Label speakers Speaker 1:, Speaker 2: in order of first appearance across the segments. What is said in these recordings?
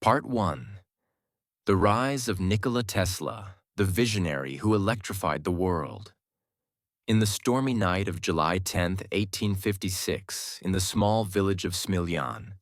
Speaker 1: Part 1. The Rise of Nikola Tesla, the visionary who electrified the world. In the stormy night of July 10, 1856, in the small village of Smiljan,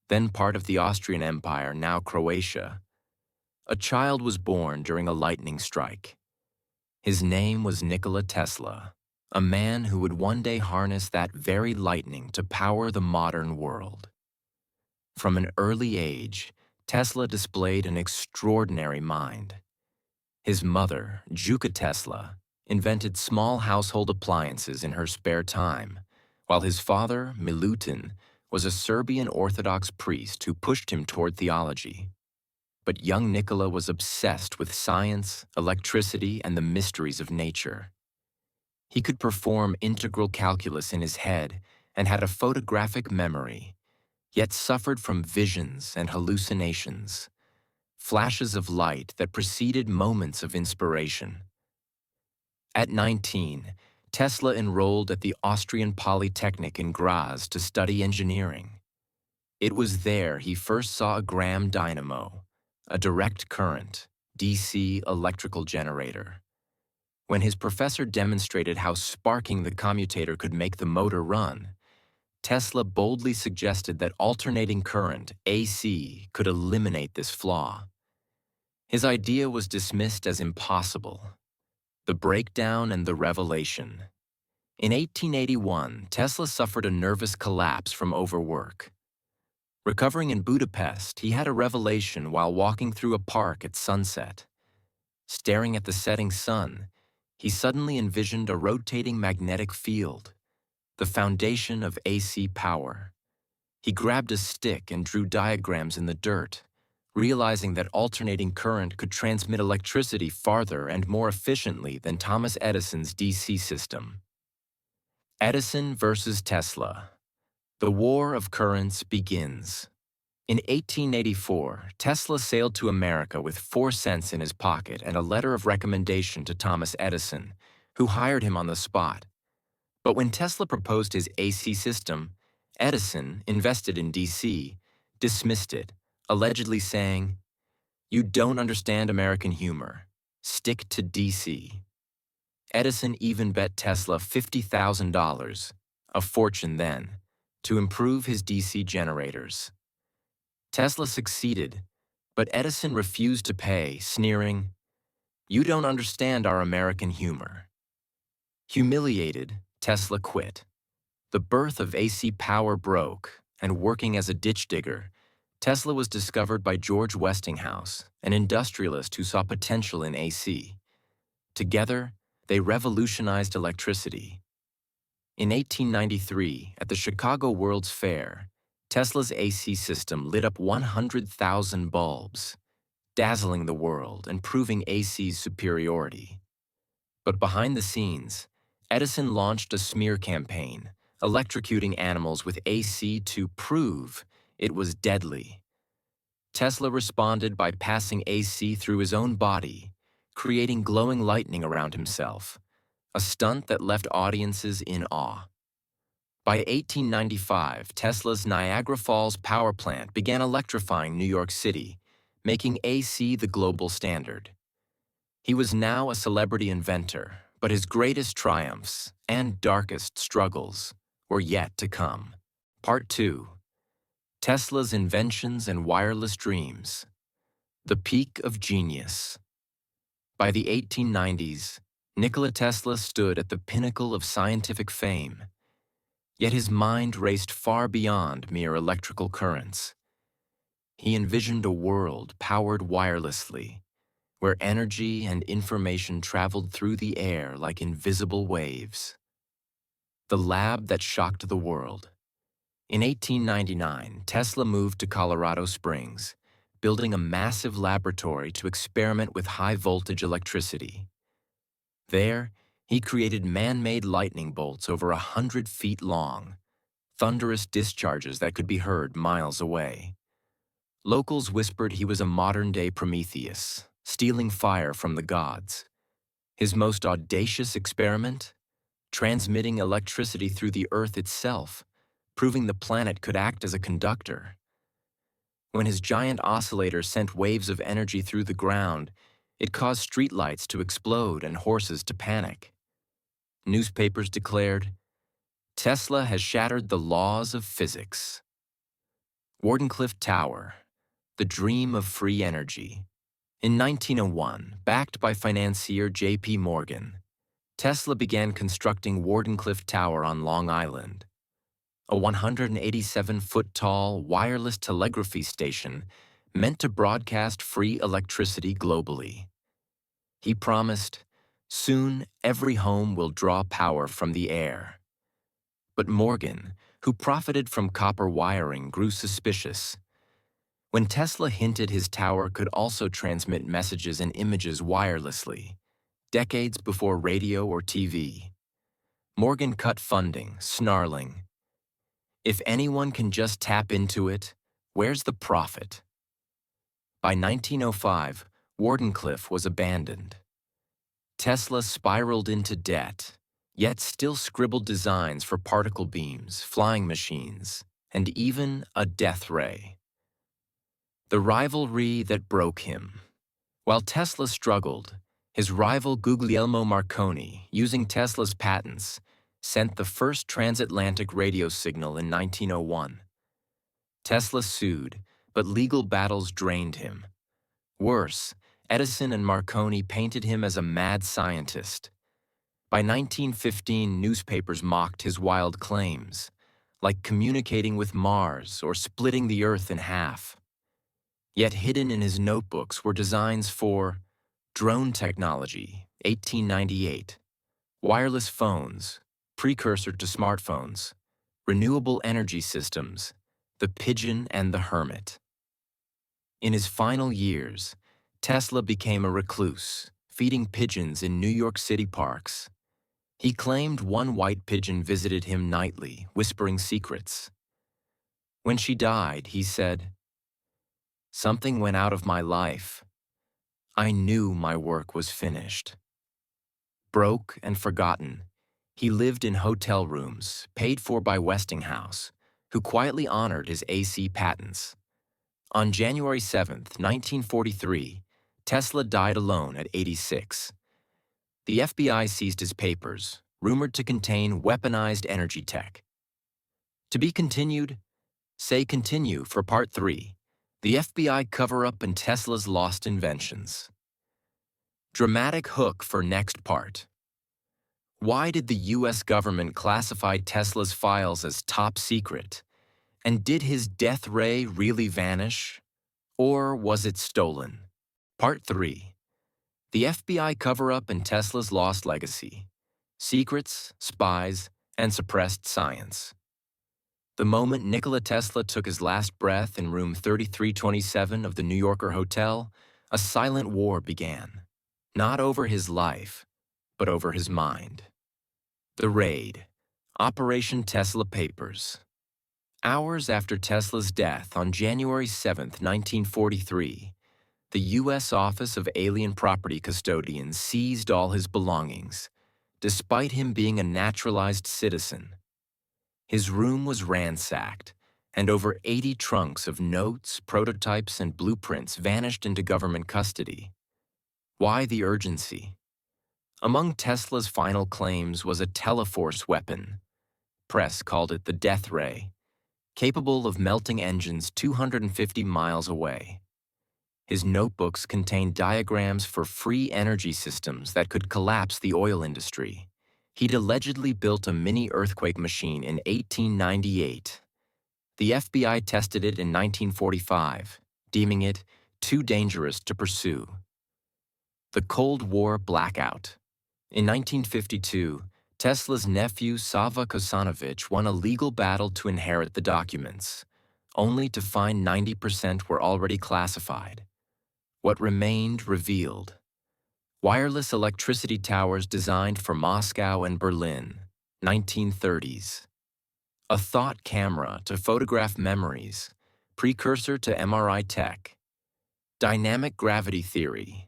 Speaker 1: then part of the Austrian Empire, now Croatia, a child was born during a lightning strike. His name was Nikola Tesla, a man who would one day harness that very lightning to power the modern world. From an early age, Tesla displayed an extraordinary mind. His mother, Nikola Tesla, invented small household appliances in her spare time, while his father, Milutin, was a Serbian Orthodox priest who pushed him toward theology. But young Nikola was obsessed with science, electricity, and the mysteries of nature. He could perform integral calculus in his head and had a photographic memory, yet suffered from visions and hallucinations, flashes of light that preceded moments of inspiration. At 19, Tesla enrolled at the Austrian Polytechnic in Graz to study engineering. It was there he first saw a Gram dynamo, a direct current, DC electrical generator. When his professor demonstrated how sparking the commutator could make the motor run, Tesla boldly suggested that alternating current, AC, could eliminate this flaw. His idea was dismissed as impossible. The breakdown and the revelation. In 1881, Tesla suffered a nervous collapse from overwork. Recovering in Budapest, he had a revelation while walking through a park at sunset. Staring at the setting sun, he suddenly envisioned a rotating magnetic field, the foundation of AC power. He grabbed a stick and drew diagrams in the dirt, realizing that alternating current could transmit electricity farther and more efficiently than Thomas Edison's DC system. Edison versus Tesla. The war of currents begins. In 1884, Tesla sailed to America with 4 cents in his pocket and a letter of recommendation to Thomas Edison, who hired him on the spot. But when Tesla proposed his AC system, Edison, invested in DC, dismissed it, allegedly saying, "You don't understand American humor. Stick to DC." Edison even bet Tesla $50,000, a fortune then, to improve his DC generators. Tesla succeeded, but Edison refused to pay, sneering, "You don't understand our American humor." Humiliated, Tesla quit. The birth of AC power broke, and working as a ditch digger, Tesla was discovered by George Westinghouse, an industrialist who saw potential in AC. Together, they revolutionized electricity. In 1893, at the Chicago World's Fair, Tesla's AC system lit up 100,000 bulbs, dazzling the world and proving AC's superiority. But behind the scenes, Edison launched a smear campaign, electrocuting animals with AC to prove it was deadly. Tesla responded by passing AC through his own body, creating glowing lightning around himself, a stunt that left audiences in awe. By 1895, Tesla's Niagara Falls power plant began electrifying New York City, making AC the global standard. He was now a celebrity inventor, but his greatest triumphs and darkest struggles were yet to come. Part 2. Tesla's Inventions and Wireless Dreams. The Peak of Genius. By the 1890s, Nikola Tesla stood at the pinnacle of scientific fame. Yet his mind raced far beyond mere electrical currents. He envisioned a world powered wirelessly, where energy and information traveled through the air like invisible waves. The lab that shocked the world. In 1899, Tesla moved to Colorado Springs, building a massive laboratory to experiment with high-voltage electricity. There, he created man-made lightning bolts over 100 feet long, thunderous discharges that could be heard miles away. Locals whispered he was a modern-day Prometheus, stealing fire from the gods. His most audacious experiment? Transmitting electricity through the Earth itself, proving the planet could act as a conductor. When his giant oscillator sent waves of energy through the ground, it caused streetlights to explode and horses to panic. Newspapers declared, "Tesla has shattered the laws of physics." Wardenclyffe Tower, the dream of free energy. In 1901, backed by financier J.P. Morgan, Tesla began constructing Wardenclyffe Tower on Long Island, a 187-foot-tall wireless telegraphy station meant to broadcast free electricity globally. He promised, "Soon every home will draw power from the air." But Morgan, who profited from copper wiring, grew suspicious. When Tesla hinted his tower could also transmit messages and images wirelessly, decades before radio or TV, Morgan cut funding, snarling, "If anyone can just tap into it, where's the profit?" By 1905, Wardenclyffe was abandoned. Tesla spiraled into debt, yet still scribbled designs for particle beams, flying machines, and even a death ray. The rivalry that broke him. While Tesla struggled, his rival Guglielmo Marconi, using Tesla's patents, sent the first transatlantic radio signal in 1901. Tesla sued, but legal battles drained him. Worse, Edison and Marconi painted him as a mad scientist. By 1915, newspapers mocked his wild claims, like communicating with Mars or splitting the Earth in half. Yet hidden in his notebooks were designs for drone technology, 1898, wireless phones, precursor to smartphones, renewable energy systems, the pigeon and the hermit. In his final years, Tesla became a recluse, feeding pigeons in New York City parks. He claimed one white pigeon visited him nightly, whispering secrets. When she died, he said, "Something went out of my life. I knew my work was finished." Broke and forgotten, he lived in hotel rooms, paid for by Westinghouse, who quietly honored his AC patents. On January 7, 1943, Tesla died alone at 86. The FBI seized his papers, rumored to contain weaponized energy tech. To be continued? Say continue for Part 3, the FBI cover-up and Tesla's lost inventions. Dramatic hook for next part. Why did the U.S. government classify Tesla's files as top secret? And did his death ray really vanish? Or was it stolen? Part 3. The FBI cover-up and Tesla's lost legacy. Secrets, spies, and suppressed science. The moment Nikola Tesla took his last breath in room 3327 of the New Yorker Hotel, a silent war began. Not over his life, but over his mind. The raid. Operation Tesla Papers. Hours after Tesla's death on January 7, 1943, the U.S. Office of Alien Property Custodian seized all his belongings, despite him being a naturalized citizen. His room was ransacked, and over 80 trunks of notes, prototypes, and blueprints vanished into government custody. Why the urgency? Among Tesla's final claims was a teleforce weapon. Press called it the death ray, capable of melting engines 250 miles away. His notebooks contained diagrams for free energy systems that could collapse the oil industry. He'd allegedly built a mini earthquake machine in 1898. The FBI tested it in 1945, deeming it too dangerous to pursue. The Cold War blackout. In 1952, Tesla's nephew Sava Kosanovich won a legal battle to inherit the documents, only to find 90% were already classified. What remained revealed. Wireless electricity towers designed for Moscow and Berlin, 1930s. A thought camera to photograph memories, precursor to MRI tech. Dynamic gravity theory,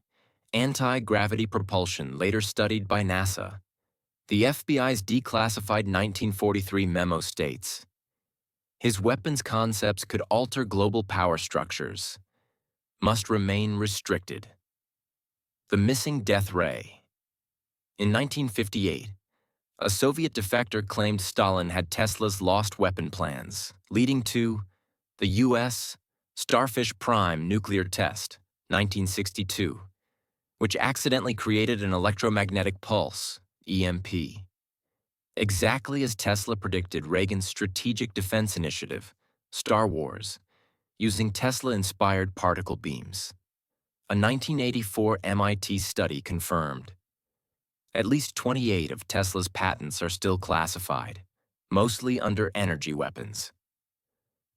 Speaker 1: anti-gravity propulsion later studied by NASA. The FBI's declassified 1943 memo states, His weapons concepts could alter global power structures, must remain restricted. The missing death ray. In 1958, a Soviet defector claimed Stalin had Tesla's lost weapon plans, leading to the U.S. Starfish Prime nuclear test, 1962, which accidentally created an electromagnetic pulse, EMP. Exactly as Tesla predicted Reagan's Strategic Defense Initiative, Star Wars, using Tesla-inspired particle beams. A 1984 MIT study confirmed. At least 28 of Tesla's patents are still classified, mostly under energy weapons.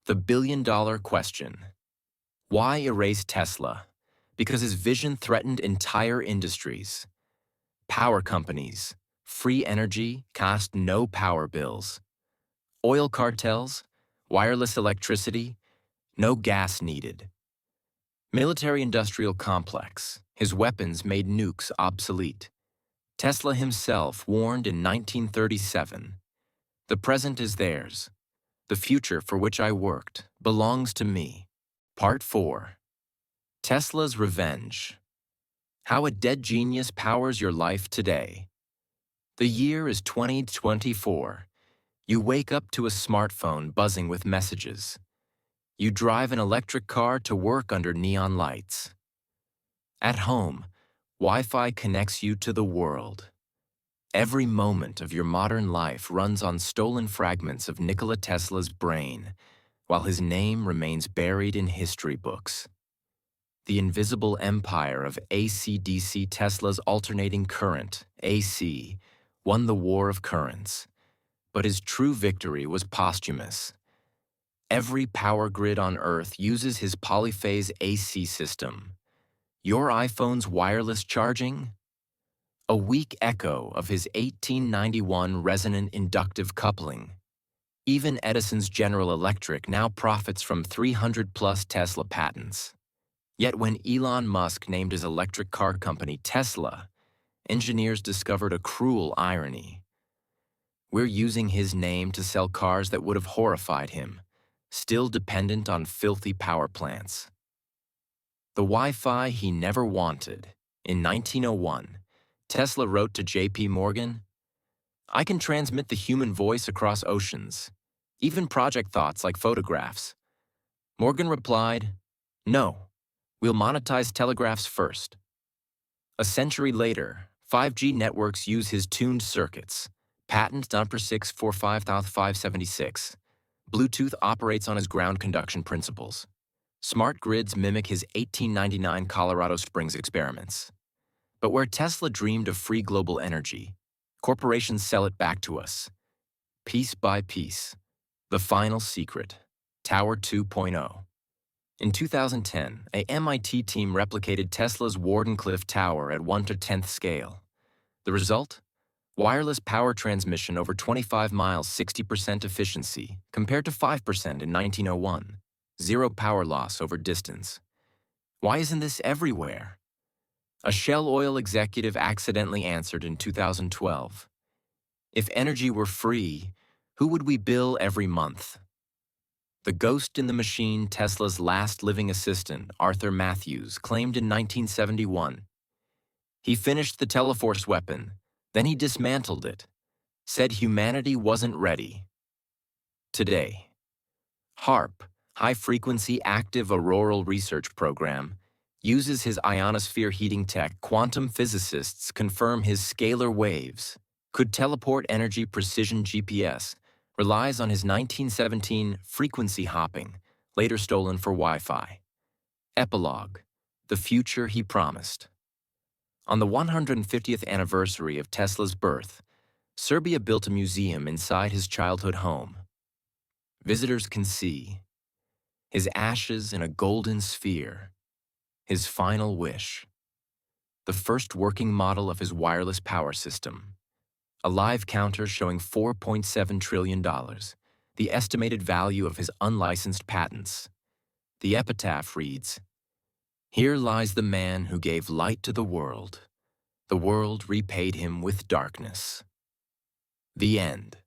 Speaker 1: The billion-dollar question. Why erase Tesla? Because his vision threatened entire industries. Power companies, free energy, cost no power bills. Oil cartels, wireless electricity, no gas needed. Military-industrial complex, his weapons made nukes obsolete. Tesla himself warned in 1937, "The present is theirs. The future for which I worked belongs to me." Part 4. Tesla's Revenge. How a dead genius powers your life today. The year is 2024. You wake up to a smartphone buzzing with messages. You drive an electric car to work under neon lights. At home, Wi-Fi connects you to the world. Every moment of your modern life runs on stolen fragments of Nikola Tesla's brain, while his name remains buried in history books. The invisible empire of AC/DC Tesla's alternating current, AC, won the war of currents, but his true victory was posthumous. Every power grid on Earth uses his polyphase AC system. Your iPhone's wireless charging? A weak echo of his 1891 resonant inductive coupling. Even Edison's General Electric now profits from 300-plus Tesla patents. Yet when Elon Musk named his electric car company Tesla, engineers discovered a cruel irony. We're using his name to sell cars that would have horrified him, still dependent on filthy power plants. The Wi-Fi he never wanted. In 1901, Tesla wrote to J.P. Morgan, "I can transmit the human voice across oceans, even project thoughts like photographs." Morgan replied, "No, we'll monetize telegraphs first." A century later, 5G networks use his tuned circuits. Patent number 645,576. Bluetooth operates on his ground conduction principles. Smart grids mimic his 1899 Colorado Springs experiments. But where Tesla dreamed of free global energy, corporations sell it back to us, piece by piece. The final secret, Tower 2.0. In 2010, a MIT team replicated Tesla's Wardenclyffe Tower at 1/10th scale. The result? Wireless power transmission over 25 miles, 60% efficiency, compared to 5% in 1901. Zero power loss over distance. Why isn't this everywhere? A Shell Oil executive accidentally answered in 2012. If energy were free, who would we bill every month? The ghost in the machine, Tesla's last living assistant, Arthur Matthews, claimed in 1971. He finished the Teleforce weapon, then he dismantled it, said humanity wasn't ready. Today, HAARP, High-Frequency Active Auroral Research Program, uses his ionosphere heating tech. Quantum physicists confirm his scalar waves could teleport energy. Precision GPS relies on his 1917 frequency hopping, later stolen for Wi-Fi. Epilogue, the future he promised. On the 150th anniversary of Tesla's birth, Serbia built a museum inside his childhood home. Visitors can see his ashes in a golden sphere, his final wish, the first working model of his wireless power system, a live counter showing $4.7 trillion, the estimated value of his unlicensed patents. The epitaph reads, "Here lies the man who gave light to the world. The world repaid him with darkness." The end.